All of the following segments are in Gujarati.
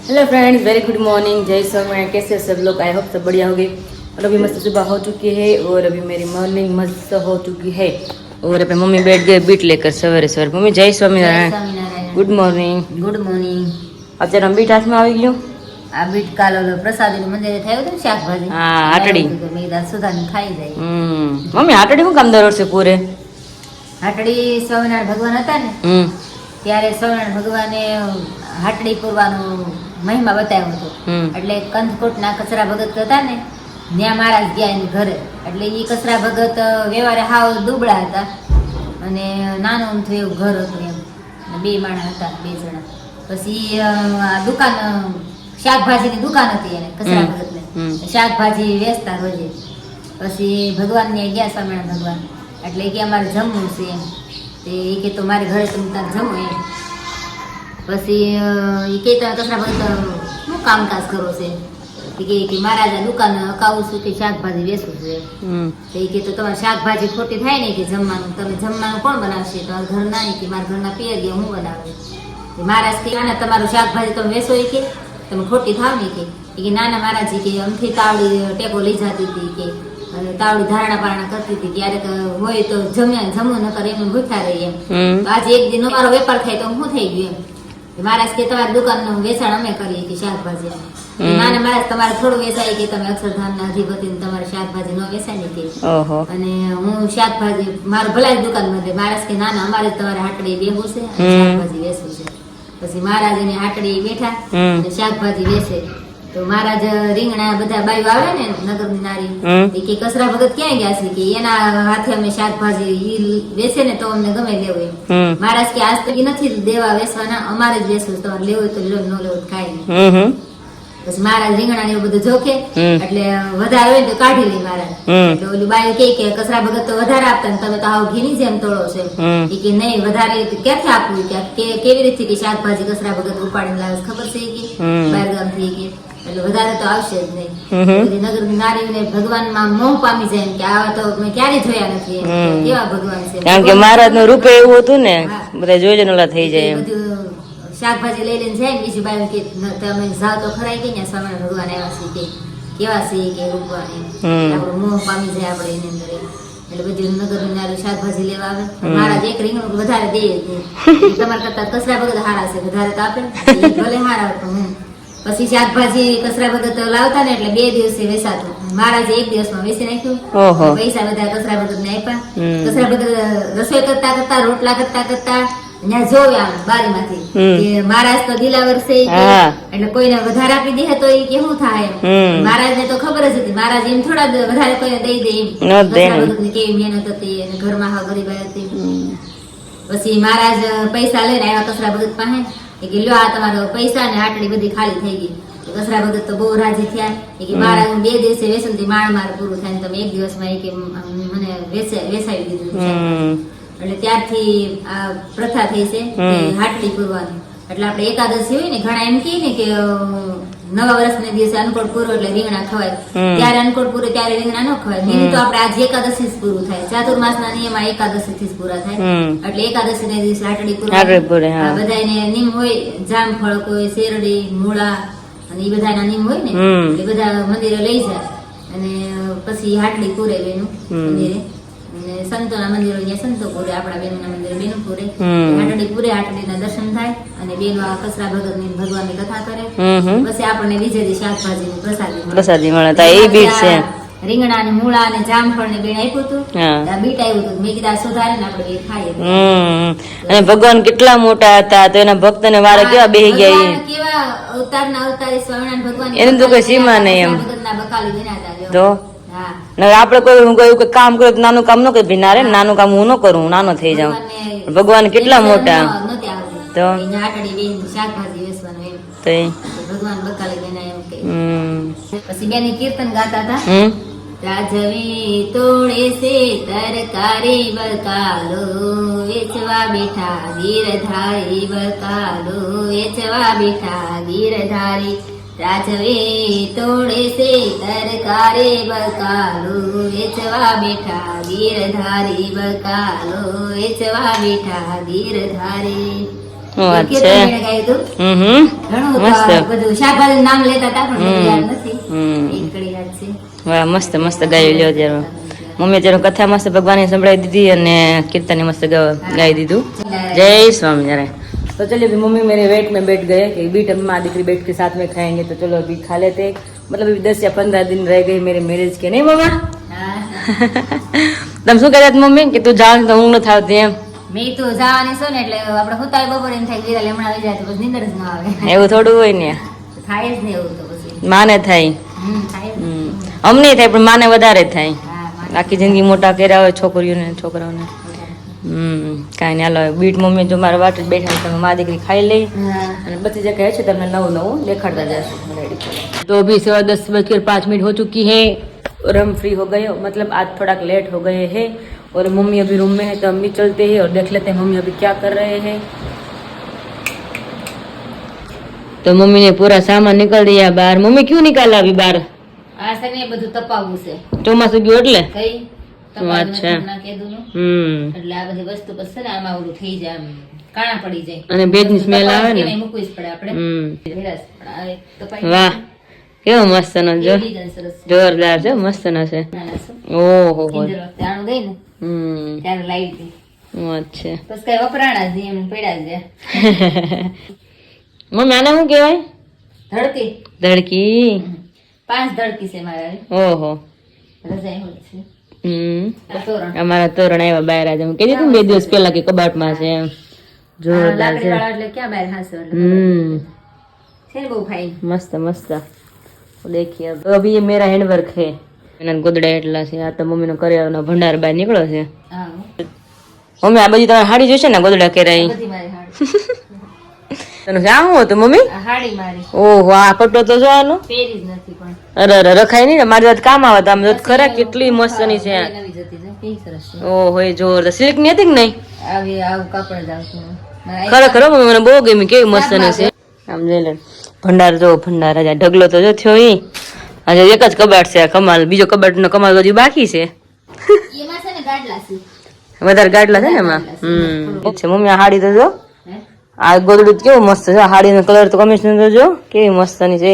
Hello friends, very good morning. जय स्वामीनारायण। कैसे हो सब लोग? आई होप सब बढ़िया होगी। और अभी मस्त सुबह हो चुकी है और अभी मेरी मॉर्निंग मस्त हो चुकी है और अपने मम्मी बैठ गए बीट लेकर सवेरे सवेरे। मम्मी जय Swaminarayan. Good morning. Good morning. અત્યારે અમે બીટ હાથમાં આવી ગયું. આ બીટ કાલો પ્રસાદીનું મંદિરે થયું હતું ને શાકભાજી. હા, હાટડી. મેં કીધું સુધાને ખાઈ જાય. મમ્મી હાટડી શું કામ દર વર્ષે પૂરે? હાટડી સ્વામિનારાયણ ભગવાન હતા ને ત્યારે સ્વામિનારાયણ ભગવાને હાટડી પૂરવાનો મહિમા બતાવ્યો હતો. એટલે કંદકોટના કચરા ભગત હતા ને ત્યાં મહારાજ ગયા એની ઘરે. એટલે એ કચરા ભગત વ્યવહારે હાવ દુબળા હતા અને નાનું અમથું એવું ઘર હતું એમ. બે માણસ હતા, બે જણા. પછી દુકાન શાકભાજીની દુકાન હતી એને કચરા ભગતને. શાકભાજી વેચતા રોજે. પછી ભગવાન ને ગયા સ્વામિનારાયણ ભગવાન. એટલે કે અમારે જમવું છે એમ. તે એ કે તો મારે ઘરે તમે તાર જમો એમ. પછી એ કે કચરા ભગત શું કામકાજ કરો છે કે મહારાજ દુકાન અકાવું છું કે શાકભાજી વેચું છું. તો એ કે તો તમારે શાકભાજી ખોટી થાય ને કે જમવાનું તમે જમવાનું કોણ બનાવશે? તમારા ઘર ના કે મારા ઘરના પિયર ગયા હું બનાવું. મહારાજ કે ના તમારું શાકભાજી તમે વેચો એ કે તમે ખોટી થાવ ને કે નાના મહારાજી કે અમથી તાવડી ટેકો લઈ જતી હતી કે તાવડી ધારણા પારણા કરતી હતી ત્યારે હોય તો જમવું ન કરે એમ ભૂખા રહી એમ. તો આજે એક દિન અમારો વેપાર થાય તો શું થઈ ગયું એમ. મહારાજ કે તમારી દુકાનનું વેચાણ અમે કરીએ કે શાકભાજી. નાના મહારાજ તમારે થોડું વેચાય કે તમે અક્ષરધામના અધિપતિ તમારે શાકભાજી ન વેચાય ને કે. અને હું શાકભાજી મારું ભલા જ દુકાન માં મહારાજ કે નાના અમારે તમારે હાટડી બેહવું છે અને શાકભાજી વેચવું છે. પછી મહારાજ એની હાટડી બેઠા અને શાકભાજી વેચે. તો મહારાજ રીંગણા બધા બાયું આવે ને નગરની નારી કે કચરા ભગત ક્યાં ગયા છે કે એના હાથે અમે શાકભાજી વેચે ને તો અમને ગમે લેવું એમ. મહારાજ કે આજ તો નથી દેવા વેચવાના, અમારે જ વેચવું, તમારે લેવું તો લો, ન લેવું તો કાંઈ નહીં. પછી મહારાજ રીંગણા ને એવું બધું જોખે એટલે વધારે હોય તો કાઢી લે મહારાજ. એટલે ઓલું બાયું કે કચરા ભગત તો વધારે આપતા ને તમે તો આવું ઘીની જેમ તોડો છે કે નહીં વધારે ક્યાંથી આપવું કે કેવી રીતે કે શાકભાજી કચરા ભગત ઉપાડીને લાવે ખબર છે કે બહાર ગામ થી કે એટલે વધારે તો આવશે જ નહીં. નગર નારીને ભગવાન માં મોહ પામી જાય કે આવા તો મેં ક્યારે જોયા નથી કેવા ભગવાન છે. કારણ કે મહારાજ નું રૂપે એવું હતું ને બધા જોઈ જનોલા થઈ જાય એમ. શાકભાજી લઈ લઈને જાય ને બીજી બાજુ કે તમે જાઓ તો ખરાય કે સ્વામિનારાયણ ભગવાન આવ્યા છે કે કેવા છે કે રૂપવાન આપણું મોહ પામી જાય આપણે એની અંદર. એટલે બધું નગર નારું શાકભાજી લેવા આવે. મહારાજ એક રીંગણું વધારે દે તમારા કરતા કચરા ભગત હારા છે વધારે તો આપે ભલે હારા. પછી શાકભાજી કચરા ભગત લાવતા ને એટલે 2 દિવસે વેચાતું. મહારાજે 1 દિવસમાં વેચી નાખ્યું. પૈસા બધા કચરા ભગત ને આપ્યા. કચરા ભગત રસોઈ કરતા કરતા રોટલા કરતા કરતા ત્યાં જોવે આમ બારીમાંથી કે મહારાજ તો દિલાવર છે એટલે કોઈને વધારે આપી દે તો એ કે શું થાય. મહારાજ ને તો ખબર જ હતી. મહારાજ એમ થોડા વધારે કોઈને દઈ દે એમ. કચરા ભગત ની કેવી મહેનત હતી અને ઘરમાં હા ગરીબાઈ હતી. પછી મહારાજ પૈસા લઈને આવ્યા કચરા ભગત પાસે કે લ્યો આ તમારો પૈસા ને હાટડી બધી ખાલી થઈ ગઈ. કચરા ભગત તો બહુ રાજી થયા કે મહારાજ 2 દિવસે વેસનથી માળ માર પૂરું થાય તમે 1 દિવસમાં કે મને વેસાવી દીધું. એટલે ત્યારથી આ પ્રથા થઈ છે હાટડી પૂરવાની. એટલે આપણે એકાદશી હોય ને ઘણા એમ કહે ને કે નવા વર્ષના દિવસે અન્નકોટ પૂરો એટલે રીંગણા ખવાય. ત્યારે અન્નકોટ પૂરે ત્યારે રીંગણા ન ખવાય. નિયમ તો આપણે આજે એકાદશી પૂરું થાય. ચાતુર્માસ ના નિયમ એકાદશી થી પૂરા થાય. એટલે એકાદશી ના દિવસે હાટડી પૂરા બધા નિયમ હોય. જામફળ કોઈ શેરડી મૂળા અને એ બધા નિયમ હોય ને એ બધા મંદિરે લઈ જાય અને પછી હાટડી પૂરે બેનું મંદિરે. સંતોના મંદિરો ત્યાં સંતો પૂરે, આપણા બેનના મંદિરે બેનો પૂરે. હાટડી પૂરે, હાટડીના દર્શન થાય અને બેનો આ કચરા ભગત ની ભગવાનની કથા કરે. પછી આપણને બીજે દી શાકભાજી પ્રસાદી મળે. એ બીટ છે રીંગણા ને મૂળા અને જામફળ ને બેન આપ્યું હતું. બીટ આવ્યું હતું. મેં કીધા સુધારીને આપણે એ ખાઈએ. અને ભગવાન કેટલા મોટા હતા તો એના ભક્ત ને વારે કેવા બેહી ગયા. કેવા અવતારના અવતારી સ્વામિનારાયણ ભગવાન એનું તો કોઈ સીમા નહીં એમ. ભગતના બકાલી વિનાતા તો આપડે કોઈ કામ કરે નાનું કામ ન કરી નારે નાનું કામ હું ન કરું, નાનો થઈ જાઉં. ભગવાન કેટલા મોટા તો ભગવાન બકાલી બેના એમ કે. પછી બેની કીર્તન ગાતા હતા. રાજવી તોડે છે તરકારી બકાલો વેચવા બેઠા ગીરધારી બકાલો વેચવા બેઠા ગીરધારી. રાજવે તોડે છે તરકારે બકાલો વેચવા બેઠા ગીરધારી બકાલો વેચવા બેઠા ગીરધારી. વાત છે. કીર્તન ગાયું હતું. ઘણું મસ્ત. બધું શાકભાજી નામ લેતા હતા પણ મને યાદ નથી. હમ. એક ઘડી યાદ છે. વાહ મસ્ત મસ્ત ગાયું લ્યો ત્યારે મમ્મી ત્યારે કથા મસ્ત ભગવાનની સંભળાવી દીધી અને કીર્તન મસ્ત ગાઈ દીધું. जय स्वामीनारायण। तो चलिए अभी मम्मी मेरे वेट में बैठ गए कि बीट अब माँ दीकरी बैठ के साथ में खाएंगे तो चलो अभी खा लेते। मतलब अभी 10 या 15 दिन रह गए मेरे मैरिज के, नहीं मम्मा? તમે શું કહેતા મમ્મી કે તું જાવ તો ઊંઘ ન થાવતી એમ? મેં તો જવાની છું ને એટલે આપણે હુતાય બપોરે એમ થાય કે હમણાં આવી જાય તો પછી નીંદર જ ન આવે. એવું થોડું હોય ને, થાય જ ને એવું તો પછી. માને થાય. થાય જ. અમને થાય પણ માને વધારે થાય. હા, આખી જિંદગી મોટા કર્યા હોય છોકરીઓને છોકરાઓને. કાંઈ નહીં હાલો બીટ મમ્મી જો મારા વાટ જ બેઠા તમે મા દીકરી ખાઈ લઈ અને બધી જગ્યાએ છે તમને નવું નવું દેખાડતા જશું रेडी। तो अभी 10:05 हो चुकी है और हम फ्री हो गए, मतलब आज थोड़ा लेट हो गए हैं और मम्मी अभी रूम में है तो हम भी चलते हैं और देख लेते हैं मम्मी अभी क्या कर रहे हैं। तो मम्मी ने पूरा सामान निकाल दिया बाहर। मम्मी क्यों निकाला अभी बाहर? આ છે ને બધું તપાવવું છે. ચોમાસું ગયું એટલે કઈ અચ્છા. એટલે આ બધી વસ્તુ પછી છે ને આમાં ઓલું થઈ જાય આમ કાણા પડી જાય અને ભેજની સ્મેલ આવે ને મૂકવી જ પડે આપણે. હેરાસ. પણ આ એક તપાઈ વાહ કેવો મસ્ત નો જો એ ડિઝાઇન સરસ છે. જોરદાર છે મસ્ત નો છે નાના છે. ઓહો હો કિંજર વખતે આણું દઈ ને ત્યારે લાવી હતી અચ્છા પછી કઈ વપરાણા જ એમ પડ્યા જ રહ્યા. મમ્મી આને શું કહેવાય? ધડકી ધડકી 5 ધડકી છે મારા ઓહો રજાઈ હોય છે. હમ તોરણ અમારા તોરણ આવ્યા બહાર આજે કીધું તું 2 દિવસ પહેલા કે કબાટમાં છે એમ જોરદાર લાકડી છે વાળા એટલે ક્યાં બહાર હાંસો એટલે છે ને બહુ ફાઈન. मस्त मस्त देखिए तो अभी ये मेरा हैंडवर्क है એના ગોદડા એટલા છે આ તો મમ્મીનો કરિયાનો ભંડાર બહાર નીકળ્યો છે હા મમ્મી આ બધી તમે હાડી જોશે ને ગોદડા કેરાઈ બધી મારી હાડી. તને શું હતું મમ્મી? આ હાડી મારી ઓહો આ પટ્ટો તો જો આનો પહેરી જ નથી પણ અરે અરે રખાય નહીં ને મારી વાત કામ આવે આમ જો ખરા કેટલી મસ્ત ની છે નવી જતી છે કેવી સરસ છે. ઓહો એ જોરદાર સિલ્ક ની હતી કે નહીં? આવી આવું કાપડ જ આવતું મારા ખરેખર હો મમ્મી મને બહુ ગમી કેવી મસ્ત ની છે આમ જોઈ લે ભંડાર જો ભંડાર આજે ઢગલો તો જો થયો ઈ આજે એક જ કબાટ છે આ કમાલ બીજો કબાટ નો કમાલ હજી બાકી છે એમાં છે ને ગાડલા છે. વધારે ગાડલા છે ને એમાં છે મમ્મી આ હાડી તો જો આ ગોદડું કેવું મસ્ત છે હાડી નો કલર તો કમિશન જો કેવી મસ્ત ની છે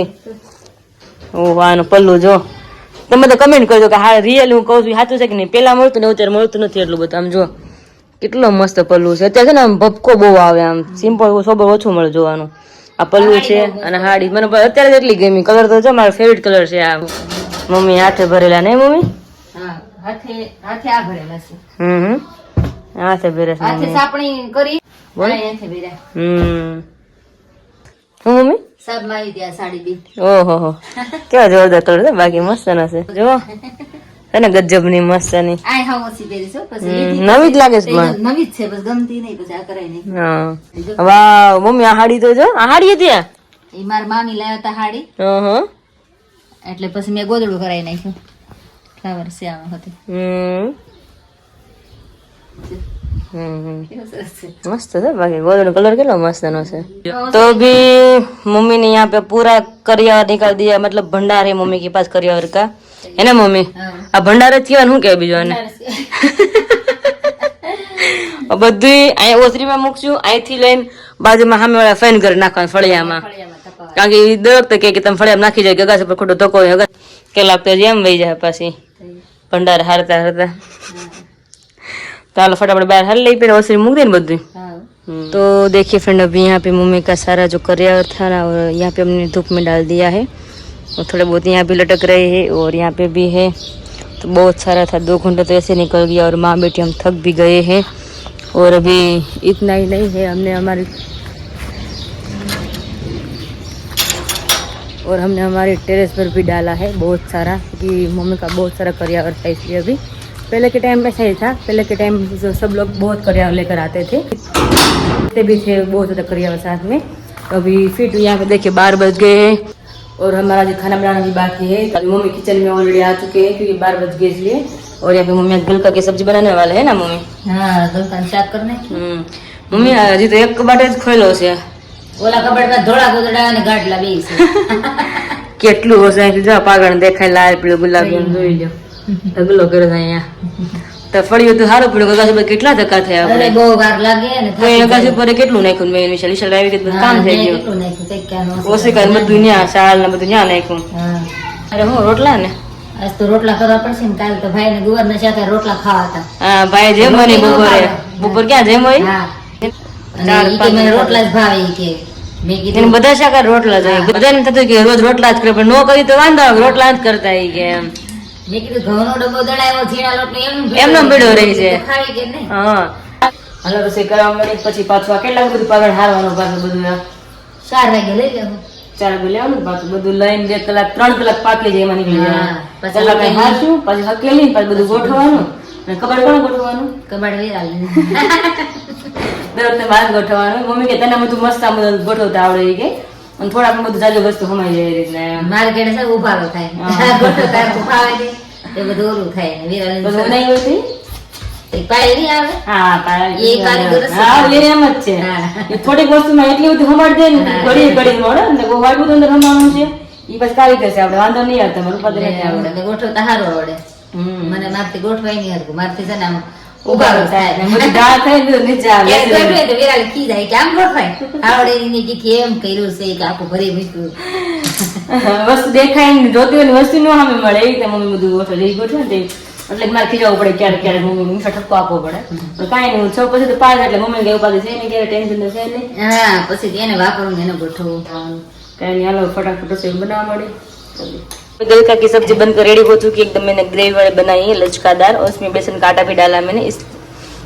ઓહ આનો પલ્લું જો તમે તો કમેન્ટ કરજો કે હા રિયલ હું કહું છું સાચું છે કે નહીં પેલા મળતું ને અત્યારે મળતું નથી એટલું બધું આમ જો કેટલો મસ્ત પલ્લું છે અત્યારે છે ને આમ ભપકો બહુ આવે આમ સિમ્પલ સોબર ઓછું મળે જોવાનું આ પલ્લું છે અને હાડી મને અત્યારે જ એટલી ગમી કલર તો જો મારો ફેવરિટ કલર છે આ મમ્મી હાથે ભરેલા નહીં મમ્મી હા હાથે હાથે આ ભરેલા છે. હાથે ભરે છે હાથે સાપણી કરી બોલ. હાથે ભર્યા. હું મમ્મી સાબ મારી ત્યાં સાડી બી ઓહો હો કેવા જોરદાર કલર છે બાકી મસ્ત ના છે જો છે ને ગજબ ની મસ્ત ની આ હા ઓછી પહેરી છે પછી લીધી નવી જ લાગે છે પછી પણ નવી જ છે બસ ગમતી નહીં પછી આ કરાય નહીં. હા વાવ મમ્મી આ હાડી તો જો આ હાડી હતી આ એ મારા મામી લાવ્યા હતા હાડી એટલે પછી મેં ગોદડું કરાવી નાખ્યું ફ્લાવર છે આમાં હતી. કેવું સરસ છે. मस्त है बाकी गोल्डन कलर के लो मस्त नो से तो भी मम्मी ने यहाँ पे पूरा करियावर निकाल दिया मतलब भंडार है मम्मी के पास करियावर का है ना मम्मी आ भंडार જ કહેવાનું કે બીજું ને બધું અહીં ઓસરીમાં મૂકશું અહીંથી લઈને બાજુમાં સામે વાળા ફેન કરી નાખવાનું ફળિયામાં કારણ કે ઈ દર વખતે કે તમે ફળિયામાં નાખી જાય ગગાસ પર ખોટો ધક્કો હોય કે લાગતો એમ વહી જાય પાછી ભંડાર હારતા હારતા चलो फटाफट बाहर हल नहीं पे ओसरी मुक दे बद्दू तो देखिए फ्रेंड अभी यहाँ पे मम्मी का सारा जो करियावर था ना और यहाँ पे हमने धूप में डाल दिया है और थोड़े बहुत यहाँ भी लटक रहे हैं और यहाँ पे भी है तो बहुत सारा था 2 घंटे तो ऐसे निकल गया और माँ बेटी हम थक भी गए हैं और अभी इतना ही नहीं है हमने हमारे टेरेस पर भी डाला है बहुत सारा क्योंकि मम्मी का बहुत सारा करियावर था इसलिए अभी पहले के टाइम में सही था पहले के टाइम सब लोग बहुत करियावर लेकर आते थे भी थे बहुत ज़्यादा करियावर साथ में तो अभी फिर यहाँ पे देखिए 12 बज गए हैं और हमारा जो खाना बनाना भी बाकी है अभी मम्मी किचन में ऑलरेडी आ चुके हैं क्योंकि 12 बज गए इसलिए और यहाँ पे मम्मी गलका की सब्जी बनाने वाले है ना मम्मी हाँ गलका शाक करने मम्मी हजी तो एक कबाट ज खोलो છે ઓલા કબાટમાં ધોળા ગોદડા અને ગાડલા બે છે કેટલું હશે જો પાગળ દેખાય લાલ પીળું ગુલાબી જોઈ લો ઢગલો કરે છે અહીંયા તો ફળિયું તો સારું પડ્યું અગાસી પર કેટલા ધક્કા થયા અરે આપણે બહુ વાર લાગે ને તો એ અગાસી પર કેટલું નાખ્યું મેં વિશાલ આવી ગયું કામ થઈ ગયું કેટલું નાખ્યું કંઈક ક્યાં ઓછી કઈ બધું ન્યા શાળ ને બધું ન્યા નાખ્યું અરે હું રોટલા ને આજ તો રોટલા કરવા પડશે ને કાલ તો ભાઈ ને ગુવાર ના શાક રોટલા ખાવા હતા હા ભાઈ જેમ બને બપોર ક્યાં જેમ હોય હા અને ઈ કે મને રોટલા જ ભાવે ઈ કે મેં એને કીધું બધા શાકા રોટલા જોઈએ બધાને થતું કે રોજ રોટલા જ કરે પણ નો કરી તો વાંધો આવે રોટલા જ કરતા ઈ કે એમ મેં કીધું ઘઉંનો ડબ્બો દળાવ્યો ઝીણા લોટનો એમનો ભીડો રહી છે. તો ખાવી કે નહીં હા હાલો રસોઈ કરવા મળી પછી પાછું આ કેટલા બધું પાછળ હારવાનું પાછું બધું 4 વાગે લઈ લેવું 4 વાગે લેવાનું પાછું બધું લઈને 2 કલાક 3 કલાક પાકી જાય એમાં નીકળી જાય હા, પછી કલાક કઈ હારશું પછી હકેલી પછી બધું ગોઠવવાનું અને કબાટ કોણ ગોઠવવાનું કબાડ વેરાલ દર વખતે બાર ગોઠવવાનું મમ્મી કે તને બધું મસ્ત આમ બધું ગોઠવતા આવડે ઈ કે અને થોડાક બધું જાજુ વસ્તુ સમાઈ જાય એ રીતના એમ. મારે કેડે છે ઉભારો થાય ગોઠો તાર ઉભાવે દે એ બધું ઓલું થાય ને બધું વેરાલ બનાવી હોય તો ઈ? એક પાયલ નહીં આવે હા એ કારીગર જ છે. હા એ એમ જ છે હા. એ થોડીક વસ્તુમાં એટલી બધી હમાડ દે ને ઘડી ઘડી મળે ને કોઈ વાગ્યું તો અંદર હમાવાનું છે ઈ પછી કારીગર છે આપણે વાંધો નહીં આવતો મને પદ નથી આવડે એટલે ગોઠવતા સારું આવડે હમ મને મારથી ગોઠવાય નહીં હરખું મારથી છે ને આમ ઉભારો ઉભારો થાય થાય ને બધી દાળ થાય ને તો નીચે આવે ક્યારેક ગોઠવે તો વેરાલ ખી જાય કે આમ ગોઠવાય આવડે નહીં કે કેમ કર્યું છે કે આખું ભરી મૂક્યું વસ્તુ દેખાય ને જોતી હોય ને વસ્તુ નો સામે મળે એ રીતે મમ્મી બધું ગોઠવે એ ગોઠવે ને તે એટલે મારે ખીજાવવું પડે ક્યારેક ક્યારેક મમ્મી મીઠા ઠપકો આપવો પડે પણ કાંઈ નહીં હું છ પછી તો પાડ એટલે મમ્મી કઈ ઉપાધિ છે ને ક્યારે ટેન્શન તો છે નહીં હા પછી એને વાપરવું ને એને ગોઠવવું कहीं नहीं हालो फटाफट से बना मड़ी गलका की सब्जी बनकर रेडी हो चुकी है एकदम मैंने ग्रेवी वाली बनाई है लचकादार और उसमें बेसन का आटा भी डाला मैंने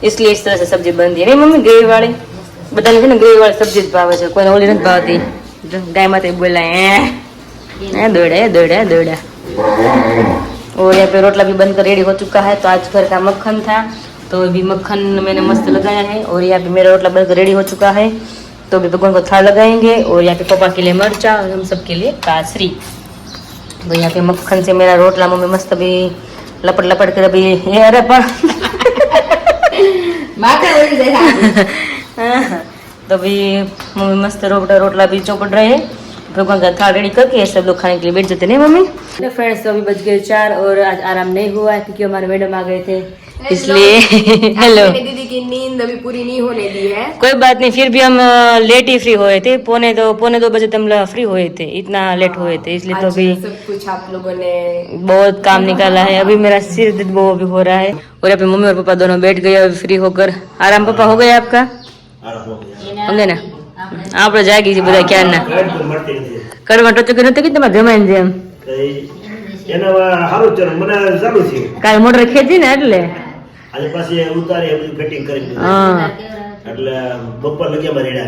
इसलिए इस तरह से सब्जी बन रही है नहीं मम्मी ग्रेवी वाली बताने के ना ग्रेवी वाली सब्जी ज भावे છે કોઈ ઓલી નથી ભાવતી ગાય માતે બોલા दौड़ा दौड़ा दौड़ा और यहाँ पे रोटला भी बनकर रेडी हो चुका है तो आज घर का मक्खन था तो अभी मक्खन मैंने मस्त लगाया है और यहाँ पे मेरा रोटला बनकर रेडी हो चुका है तो अभी भगवान को थाल लगाएंगे और यहाँ पे पापा के लिए मरचा और हम सब के लिए कासरी तो यहाँ पे मक्खन से मेरा रोटला मम्मी मस्त अभी लपट लपट कर अभी ये अरे पर तो अभी मम्मी मस्त रोटला भी चौपट रहे हैं भगवान का थाल रेडी करके सब लोग खाने के लिए बैठ जाते नहीं मम्मी फ्रेंड्स तो अभी बज गए 4 और आज आराम नहीं हुआ है क्योंकि हमारे मैडम आ गए थे इसलिए हेलो दीदी की नींद अभी पूरी नहीं होने दी है कोई बात नहीं फिर भी हम लेट ही फ्री हुए थे पौने दो बजे हम फ्री हुए थे इतना लेट हुए थे इसलिए तो अभी सब कुछ आप लोगों ने बहुत काम निकाला है अभी मेरा सिर दर्द वो भी हो रहा है और यहाँ पे मम्मी और पापा दोनों बैठ गए अभी फ्री होकर आराम पापा हो गया आपका होंगे ना આપણે જાગી છે બધા ક્યારના કરવા ટચું નથી કે તમારે જમાઈને જેમ એના હારું ચાલ મને ચાલુ છે કાલે મોટર ખેંચી ને એટલે આજે પાછી ઉતારી બધું ફિટિંગ કરી દીધું હા એટલે બપોર લગ્યા માં રેડા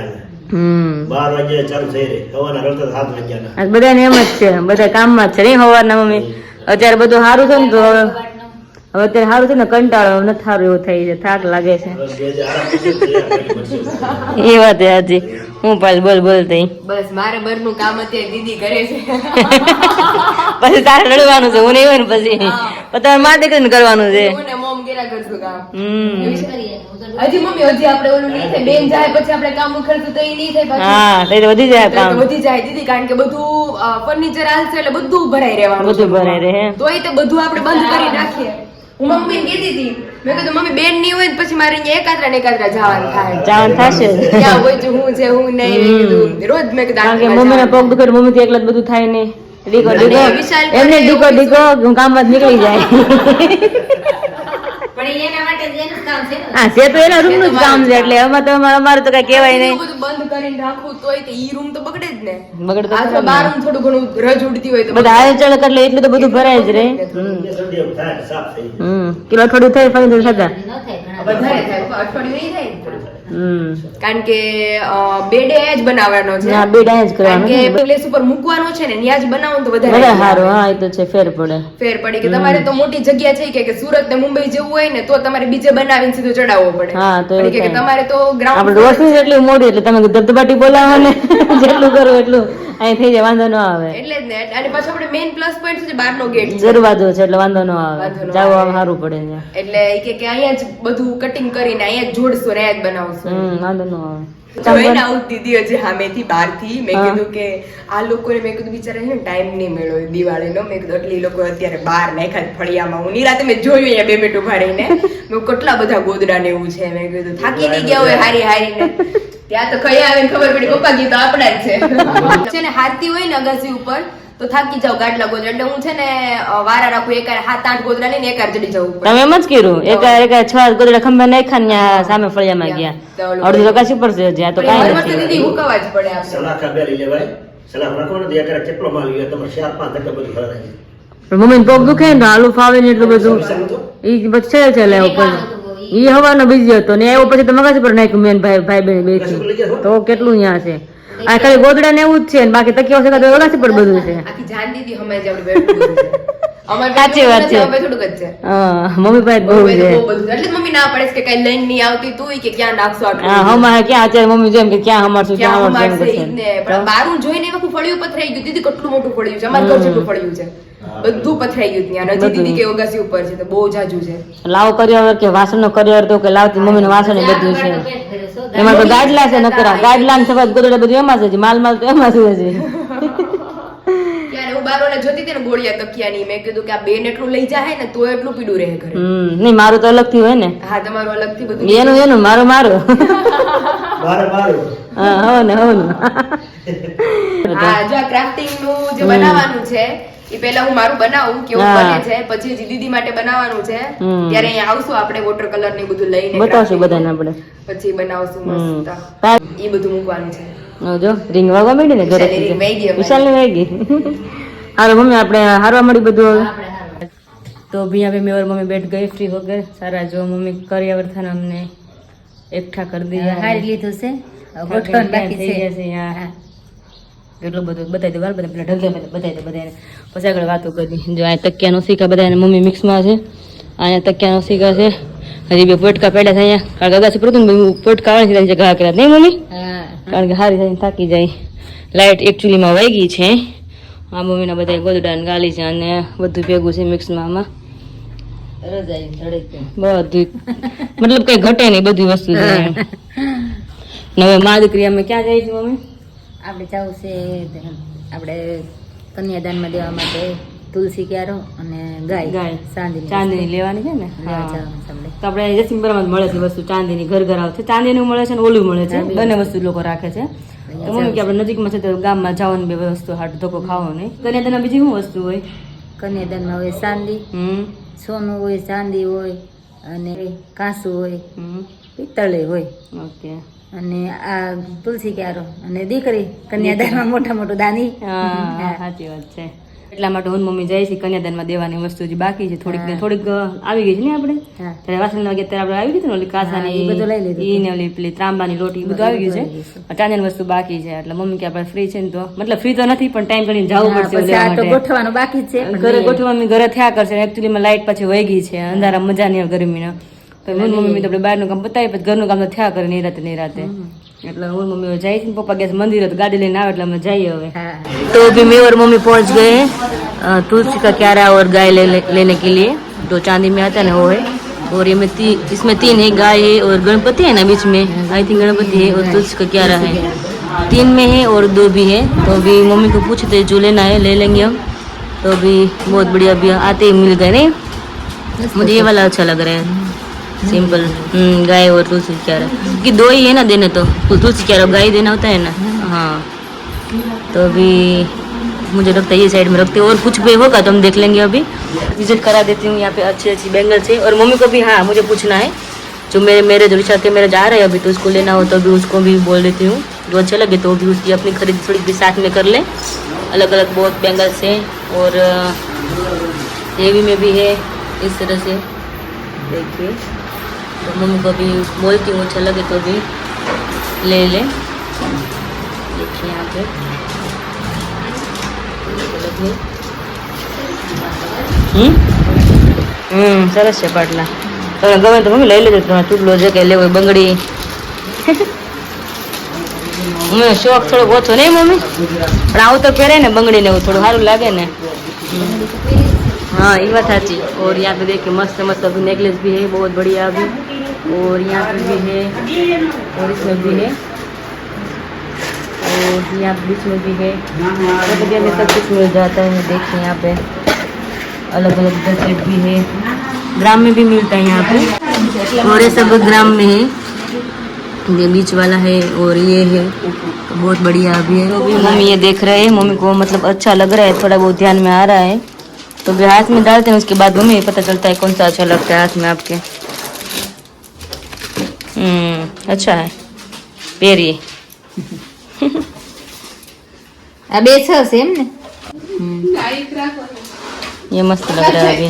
12 વાગે ચાલુ થઈ રહી સવારના રડતા 7 વાગ્યાના આજ બધાને એમ જ છે બધા કામમાં જ છે નહીં સવારના મમ્મી અત્યારે બધું સારું છે ને તો હવે અત્યારે સારું છે ને કંટાળો નથી સારું એવું થઈ છે થાક લાગે છે બે જે આરામ કરશે તો એ આગળ વધશે. એ વાત હાજી હું પાલ બોલ થઈ બસ મારે બરનું કામ અત્યારે દીદી કરે છે પછી તારે લડવાનું છે હું નહીં હોય ને પછી તમારે માં દીકરીને કરવાનું છે હું ને મોમ ગેરા કરશું કામ હમ હજી મમ્મી હજી આપણે ઓલું નહીં થાય બેન જાય પછી આપણે કામ ઉખડતું તો એ નહીં થાય પાછું હા તો એ વધી જાય તો કામ વધી જાય દીદી કારણ કે બધું ફર્નિચર હાલશે એટલે બધું ભરાઈ રહેવાનું બધું ભરાઈ રહે તોય તે બધું આપણે બંધ કરી નાખીએ હું મમ્મીને કીધી હતી મેં કીધું મમ્મી બેન નહીં હોય ને પછી મારે અહીંયા એકાત્રા ને એકાત્રા જવાનું થાય જવાનું થશે ક્યાં હોય છે હું છે હું નહીં મેં કીધું રોજ મેં કીધું કારણ કે આટલા મમ્મીને જવાનું. પગ દુખે મમ્મી થી એકલા જ બધું થાય નહીં દીકો દીકો અને વિશાલ પણ એમને એવું દીકો હું કામમાં જ નીકળી જાય પણ એના માટે જ એનું કામ છે ને હા છે તો એના રૂમ નું જ કામ છે એટલે એમાં તો અમારે તો કઈ કહેવાય નહીં એટલું બધું બંધ કરીને રાખવું તોય તે ઈ રૂમ તો બગડે જ ને બગડ તો આ ખરા તો ને. બાર રૂમ થોડું ઘણું રજ ઉડતી હોય તો બધા હાલ ચાલ એટલે એટલું તો બધું ભરાય જ રે બે ઠંડી એવું થાય સાફ થઈ જાય. કિલો થોડું થાય ફરી થતા ન થાય ઘણા વધારે થાય અઠવાડિયું નહીં થાય કારણ કે બેડે અહીંયા જ બનાવવાનો છે ના બે ડાય જ કારણ કરવાનું કે પ્લેસ ઉપર મૂકવાનો છે ને ત્યાં જ બનાવો તો બધા વધારે સારું હા એ તો છે ફેર પડે ફેર પડી કે તમારે તો મોટી જગ્યા છે કે સુરત ને મુંબઈ જવું હોય ને તો તમારે બીજે બનાવીને સીધું ચડાવવો પડે હા, તો એવું કે થાય. તમારે તો આપણે ગ્રાઉન્ડ રોશની જ એટલી મોટી એટલે તમે ધબધબાટી બોલાવો ને જેટલું કરો એટલું અહીં થઈ જાય વાંધો ન આવે એટલે જ ને અને પાછું આપણે મેઇન પ્લસ પોઈન્ટ છે બહારનો ગેટ દરવાજો છે એટલે વાંધો ન આવે વાંધો ન જાવ આવે. આમ સારું પડે ત્યાં એટલે ઈ કે અહીંયા જ બધું કટિંગ કરીને અહીંયા જ જોડશો ને અહીંયા જ બનાવશો વાંધો ન આવે જોઈને આવું દીદી હજી સામેથી બહારથી મેં કીધું કે આ લોકોને મેં કીધું બિચારા છે ને ટાઈમ નહીં મળ્યો દિવાળીનો મેં કીધું એટલે એ લોકો અત્યારે બહાર નાખ્યા ફળિયામાં હું નિરાતે મેં જોયું અહીંયા બે મિનિટ ઉભા રહીને મેં કેટલા બધા ગોદડા ને એવું છે મેં કીધું થાકી નહીં ગયા હોય હારીને ત્યાં તો કઈ આવે ખબર પડી પપ્પા કીધું આપણા જ છે ને હાથથી હોય ને અગાસી ઉપર તો થાકી જાવ ગાટલા ગોદરા એટલે હું છે ને વારા રાખું એક 7-8 ગોદરા લઈને એક ચડી જવું તમે એમ જ કર્યું એક 6 ગોદડા ખંભા નાખ્યા ને સામે ફળિયામાં ગયા અડધી તો કાશી પડશે જ્યાં તો કાંઈ નથી દીદી હુકવા જ પડે આપણે સલાહ બેરી લેવાય સલાહ રાખો ને ત્યાં કેટલો માલ ગયો તમારે 4-5 ટકા બધું ખરાય પણ મમ્મી પગ દુખે ને હાલું ફાવે ને એટલું બધું ઈ પછી છે લેવો પછી ઈ હવાનો બીજી હતો ને આવ્યો પછી તો મગાસી પર નાખ્યું મેન ભાઈ બેન બે તો કેટલું ત્યાં છે આ ખાલી ગોદડા ને એવું જ છે ને બાકી તકીઓ છે તો વગાસી પર બધું છે આખી જાન દીદી હમાય જે આપણે બેઠું છે અમાર સાચી વાત છે. અમે થોડુંક જ છે હા મમ્મી પાસે બહુ છે બહુ બધું એટલે મમ્મી ના પડે છે કે કઈ લઈને નહીં આવતી તું કે ક્યાં નાખશો આટલું હા હમણાં ક્યાં અત્યારે મમ્મી જેમ કે ક્યાં હમારશું ક્યાં ક્યાં અમાર છે ઈ જ હમારશું ને પણ બારું જોઈને આખું ફળિયું પથરાઈ ગયું દીદી કેટલું મોટું ફળિયું છે અમાર ઘર જેટલું ફળિયું છે બધું પથરાઈ ગયું ત્યાં નજી દીદી કે ઓગાસી ઉપર છે તો બહુ જાજુ છે લાવો કરિયર કે વાસણ નો કરિયર તો કે લાવતી મમ્મી નું વાસણ બધું છે એમાં તો ગાડલા છે નકરા ગાડલા ને સફેદ ગોદડા બધું એમાં જ છે માલ તો એમાં જ છે ત્યારે હું બારોને જોતી હતી ને ગોળિયા તકિયાની મેં કીધું કે આ બેન એટલું લઈ જાય ને તો એટલું પીડું રહે ઘરે નહીં મારું તો અલગ થી હોય ને હા તમારું અલગથી બધું એનું મારું મારે હા હો ને હા જો આ ક્રાફ્ટિંગ નું જે બનાવવાનું છે એ પહેલા હું મારું બનાવું કેવું બને છે પછી હજી દીદી માટે બનાવવાનું છે ત્યારે અહીંયા આવશું આપણે વોટર કલર ને બધું લઈને બતાવશું બધાને આપણે પછી બનાવશું મસ્ત એ બધું મૂકવાનું છે જો રીંગ વાગવા માંડી ને ઘરે રીંગ વાગી ગઈ વિશાલ ને વાગી હારો મમ્મી આપણે હારવા મળી બધું तो भी यहाँ पे मैं और मम्मी बैठ गए फ्री होकर सारा जो मम्मी करियावर था ना हमने इकट्ठा कर दिया હારી લીધું છે ગોઠવણ બાકી છે यहाँ કેટલું બધું બતાવી દો બધા પેલા ઢગલે બતાવી દો બધાને પછી આગળ વાતો કરી જો આ તકિયાનો શીખા બધા મમ્મી મિક્સમાં છે અહીંયા તકિયાનો શીખા છે હજી બે પોટકા પડ્યા છે અહીંયા કારણ કે અગાસી પ્રથમ પોટકા વાળી છે ઘા કર્યા નહીં મમ્મી કારણ કે હારી થઈને થાકી જાય લાઇટ એકચ્યુઅલીમાં વહી ગઈ છે આ મમ્મીના બધા ગોદડા ને ગાલી છે અને બધું ભેગું છે મિક્સમાં આમાં બધું મતલબ કઈ ઘટે નહીં બધી વસ્તુ છે હવે મા દીકરી અમે ક્યાં જાય છે મમ્મી આપણે જવું છે આપણે કન્યાદાનમાં દેવા માટે તુલસી ક્યારો અને ગાય ચાંદીની લેવાની છે ને લેવા જવાનું છે આપણે. તો આપણે જસીમપુરમાં જ મળે છે વસ્તુ ચાંદીની ઘર ઘર આવે છે ચાંદીનું મળે છે ને ઓલું મળે છે બંને વસ્તુ લોકો રાખે છે તો મમ્મી કે આપણે નજીકમાં છે તો ગામમાં જવાનું બે વસ્તુ હાટ ધોકો ખાવો નહીં કન્યાદાનમાં બીજી શું વસ્તુ હોય કન્યાદાનમાં હોય ચાંદી સોનું હોય ચાંદી હોય અને કાંસુ હોય પિત્તળે હોય ઓકે અને આ તુલસી ક્યારો અને દીકરી કન્યાદાનમાં મોટું દાની હા સાચી વાત છે એટલા માટે હું મમ્મી જાય છે કન્યાદાનમાં દેવાની વસ્તુ જે બાકી છે થોડીક આવી ગઈ છે ને આપણે ત્યારે વાસણ વાગે ત્યારે આપણે આવી ગઈ ને ઓલી કાસાની બધું લઈ લીધું ઈ ને ઓલી પેલી ત્રાંબાની રોટી બધું આવી ગયું છે ચાંદીની વસ્તુ બાકી છે એટલે મમ્મી કે આપણે ફ્રી છે ને તો મતલબ ફ્રી તો નથી પણ ટાઈમ કરીને જવું પડશે લેવા માટે ગોઠવાનું બાકી છે ઘરે ગોઠવવા ઘરે થયા કરશે એકચ્યુઅલી માં લાઈટ પછી વહી ગઈ છે અંધારા મજા નહીં ગરમીનો તો હું મમ્મી તો આપણે બહારનું કામ બતાવી પછી ઘરનું કામ તો થયા કરે નહીં રાતે એટલે હું મમ્મી જાય છે પપ્પા ગયા મંદિર તો ગાડી લઈને આવે એટલે અમે જઈએ હવે तो अभी मैं और मम्मी पहुंच गए हैं तुलसी का क्यारा और गाय लेने के लिए जो चांदी में आता है ना वो है और ये में इसमें 3 है गाय है और गणपति है ना बीच में आई थिंक गणपति है और तुलसी का क्यारा है 3 में है और 2 भी है तो अभी मम्मी को पूछते जो लेना है ले लेंगे हम तो अभी बहुत बढ़िया अभी आते ही मिल गए नहीं मुझे ये वाला अच्छा लग रहा है सिंपल गाय और तुलसी क्यारा कि 2 ही है ना देने तो तुलसी क्यारा गाय देना होता है ना हाँ तो अभी मुझे लगता है ये साइड में रखते हैं और कुछ भी होगा तो हम देख लेंगे अभी विजिट करा देती हूँ यहाँ पे अच्छी अच्छी बैंगल्स है और मम्मी को भी हाँ मुझे पूछना है जो मेरे जो रिश्ते के मेरे जा रहे हैं अभी तो उसको लेना हो तो अभी उसको भी बोल देती हूँ जो अच्छा लगे तो भी उसकी अपनी खरीद थोड़ी भी साथ में कर ले अलग अलग बहुत बैंगल्स हैं और हेवी में भी है इस तरह से देखिए तो मम्मी को भी बोलती हूँ अच्छा लगे तो भी ले ले देखिए यहाँ पे સરસ છે પાટલા તમે ગમે તો મમ્મી લઈ લેજો તમે ટુકડો જે કઈ લેવો બંગડી મમ્મી શોખ થોડોક ઓછો નહીં મમ્મી પણ આવું તો પહેરે ને બંગડી ને એવું થોડું સારું લાગે ને हाँ ये बात साची और यहाँ पे देखिए मस्त मस्त अभी नेकलेस भी है बहुत बढ़िया अभी और यहाँ पे भी है और इसमें भी है और यहाँ बीच में भी है, मतलब में सब कुछ मिल जाता है। देखिए यहाँ पे अलग अलग सेट भी है, ग्राम में भी मिलता है यहाँ पे, और ये सब ग्राम में है। ये बीच वाला है और ये है, तो बहुत बढ़िया अभी है। तो भी मम्मी ये देख रहे हैं, मम्मी को मतलब अच्छा लग रहा है, थोड़ा बहुत ध्यान में आ रहा है, तो भी हाथ में डालते हैं, उसके बाद मम्मी पता चलता है कौन सा अच्छा लगता है हाथ में आपके। अच्छा है पेरी। આ બે છ છે એમ ને ये मस्त लग रहा है अभी।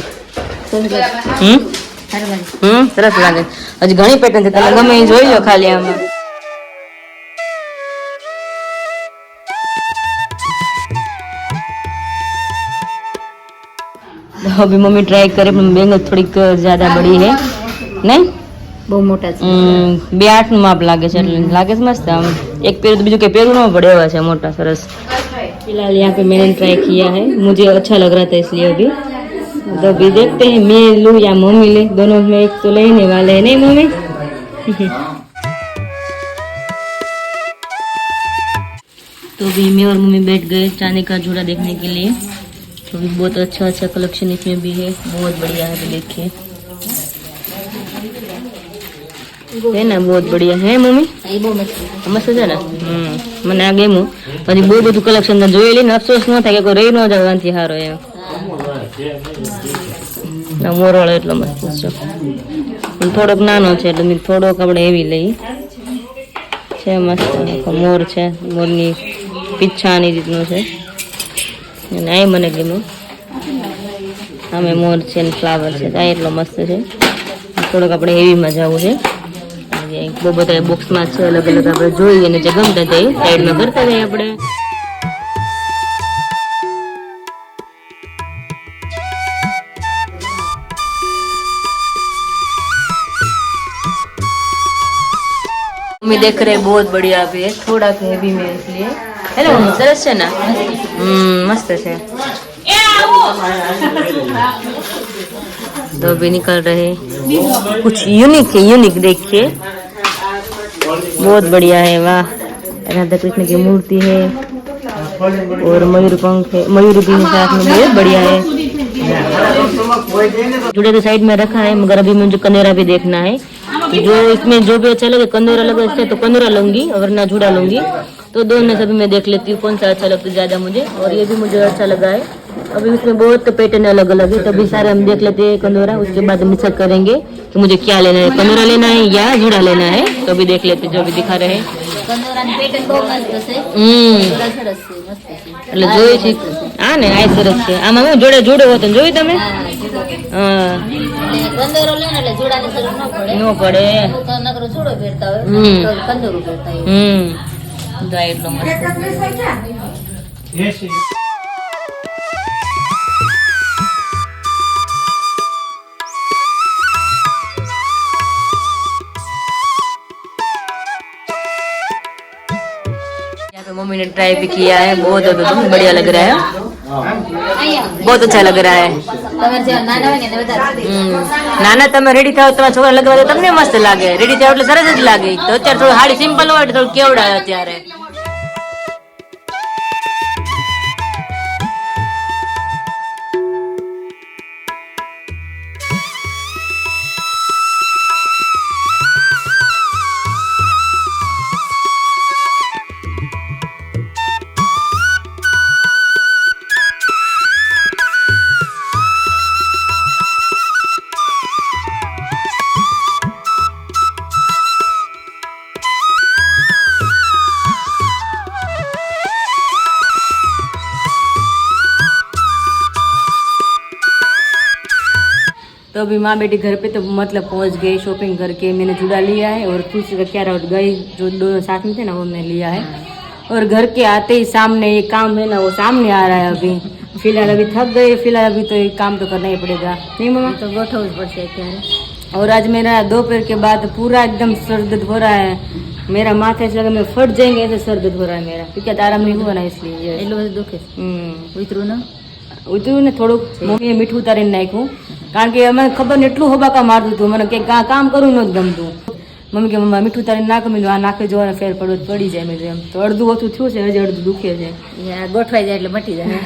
સારું સરસ લાગે। હજી ઘણી પેટર્ન છે, તમે ગમે એ જોઈ લો ખાલી આમાં। तो अभी मम्मी ट्राई करे, बेंगल थोड़ी ज्यादा बड़ी है नहीं, બહુ મોટા છે। 2.8 નું માप लागे છે, એટલે लागे છે मस्त। आम एक पेड़ तो बीजू के पेड़ ना पड़े हुआ है मोटा सरस। फिलहाल यहाँ पे मैंने ट्राई किया है, मुझे अच्छा लग रहा था इसलिए अभी, तो अभी देखते हैं मैं लूँ या मम्मी ले, दोनों में एक तो लेने वाले हैं नहीं मम्मी। तो अभी मैं और मम्मी बैठ गए चांदी का जोड़ा देखने के लिए। तो भी बहुत अच्छा अच्छा कलेक्शन इसमें भी है, बहुत बढ़िया है। तो देखिए है ना, बहुत बढ़िया है मम्मी, એ બહુ મસ્ત મસ્ત છે ને। મને આ ગમ્યું, પછી બહુ બધું કલેક્શન જોઈ લઈને અફસોસ ન થાય કે કોઈ રહી ન જવાથી સારો એમ। મોરવાળો એટલો મસ્ત છે, પણ થોડોક નાનો છે એટલે મેં થોડોક આપણે એવી લઈ છે। મસ્ત મોર છે, મોરની પીછાની રીતનું છે, અને આ મને ગમ્યું। આમે મોર છે ને ફ્લાવર છે, આ એટલો મસ્ત છે। થોડોક આપણે હેવીમાં જવું છે, બહુ બધા બોક્સમાં છે અલગ અલગ, આપણે જોઈએ અને જે ગમતા તે સાઈડમાં કરતા જઈએ આપણે। मम्मी देख रहे बहुत बढ़िया भी है, थोड़ा हेवी में इसलिए। हेलो मम्मी सरस है ना, मस्त है। तो भी निकल रहे कुछ यूनिक है, यूनिक देखिए बहुत बढ़िया है। वाह, राधा कृष्ण की मूर्ति है और मयूर पंख है, मयूर भी साथ में, बहुत बढ़िया है। जुड़े तो साइड में रखा है, मगर अभी मुझे कंदेरा भी देखना है। जो इसमें जो भी अच्छा लगे, कंदेरा लगे इससे तो कंदेरा लूंगी, अगर ना जुड़ा लूंगी तो दोनों में सभी मैं देख लेती हूँ कौन सा अच्छा लगता है ज्यादा मुझे। और ये भी मुझे अच्छा लगा है। अभी इसमें बहुत पैटर्न अलग अलग है, तभी सारे हम देख लेते हैं कंदोरा, उसके बाद हम डिसाइड करेंगे कि मुझे क्या लेना है, कंदोरा लेना है या जुड़ा लेना है। तो अभी देख लेते जो भी दिखा रहे हैं। કંદોરાની પેટર્ન બહુ મસ્ત છે, કંદોરા સરસ છે, મસ્ત છે। એટલે જોઈ છે આ ને આ સરસ છે। આમાં હું જોડે જોડે હોતો જોયું તમે? હા, જુડો। હા, એટલે કંદોરો લે ને એટલે જોડાની જરૂર ન પડે, નો પડે। હું તો નકરો જોડો પહેરતા હોય તો કંદોરું પહેરતા હોય। તો આ એટલો મસ્ત। मम्मी ने ट्राई भी किया है, बहुत बढ़िया लग रहा है, बहुत अच्छा लग रहा है। તમારે જેવા નાના હોય ને એને વધારે નાના તમે રેડી થાવ તમારા છોકરા લગવા તો તમને મસ્ત લાગે, રેડી થાવ એટલે સરસ જ લાગે। તો અત્યારે થોડું હાડી સિમ્પલ હોય એટલે થોડું કેવડાય અત્યારે। तो अभी माँ बेटी घर पे तो मतलब पहुंच गई शॉपिंग करके, मैंने जुड़ा लिया है और तुलसी का क्या गई जो दोनों साथ में थे ना वो मैंने लिया है। और घर के आते ही सामने ये काम है ना वो सामने आ रहा है। अभी फिलहाल अभी थक गए, फिलहाल अभी तो ये काम तो करना ही पड़ेगा नहीं मम्मा, તો ગોઠવવું જ પડશે અત્યારે। और आज मेरा दोपहर के बाद पूरा एकदम सर दर्द हो रहा है मेरा, माथे से लगा मैं फट जाएंगे ऐसे सर दर्द हो रहा है मेरा, क्योंकि आज आराम नहीं हुआ ना इसलिए। એટલું બધું દુખે છે, ઉતરું ન ઉતર્યું ને થોડુંક મમ્મીએ મીઠું ઉતારીને નાખ્યું, કારણ કે અમે ખબર ને એટલું હોબાકા મારતું હતું મને કે કામ કરવું ન જ ગમતું। મમ્મી કે મમ્મા મીઠું તારી નાખ, મેં કીધું આ નાખી જોવાને ફેર પડવો જ પડી જાય. મેં કીધું એમ તો અડધું ઓછું થયું છે, હજી અડધું દુખે છે. આ ગોઠવાઈ જાય એટલે મટી જાય.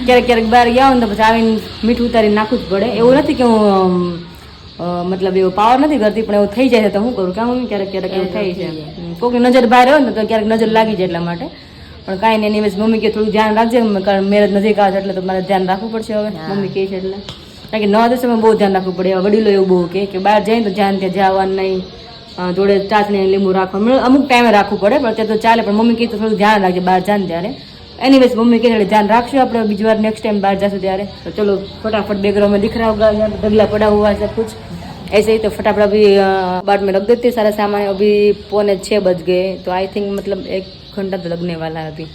ક્યારેક ક્યારેક બહાર ગયા હોય ને તો પછી આવીને મીઠું ઉતારી નાખવું જ પડે. એવું નથી કે હું મતલબ એવો પાવર નથી કરતી, પણ એવું થઈ જાય છે તો શું કરું? કાં મમ્મી ક્યારેક ક્યારેક એવું થઈ છે. કોઈકની નજર બહાર હોય ને તો ક્યારેક નજર લાગી જાય, એટલા માટે. પણ કાંઈ નહીં, એની મમ્મી કે થોડું ધ્યાન રાખજે, કારણ મેરેજ નજીક આવે છે એટલે તો મારે ધ્યાન રાખવું પડશે હવે. મમ્મી કહે છે એટલે, કારણ કે નવા દિવસમાં બહુ ધ્યાન રાખવું પડે. વડીલો એવું બહુ કે બહાર જાય ને તો ધ્યાન ત્યાં જવાનું નહીં, જોડે ચાસણી લીંબુ રાખવાનું, અમુક ટાઈમે રાખવું પડે, પણ અત્યારે તો ચાલે. પણ મમ્મી કહે તો થોડું ધ્યાન રાખજે બહાર જાય ને ત્યારે. एनीवेज मम्मी के ध्यान रखो આપણે બીજી बार नेक्स्ट टाइम बाहर जासू ત્યારે. तो चलो फटाफट बैकग्राउंड में दिख रहा होगा यहाँ ढगला पड़ा हुआ है सब कुछ ऐसे ही. तो फटाफट अभी बाद में रख देते सारा सामान. अभी 5:45 बज गए, तो आई थिंक मतलब 1 घंटा तो लगने वाला है अभी.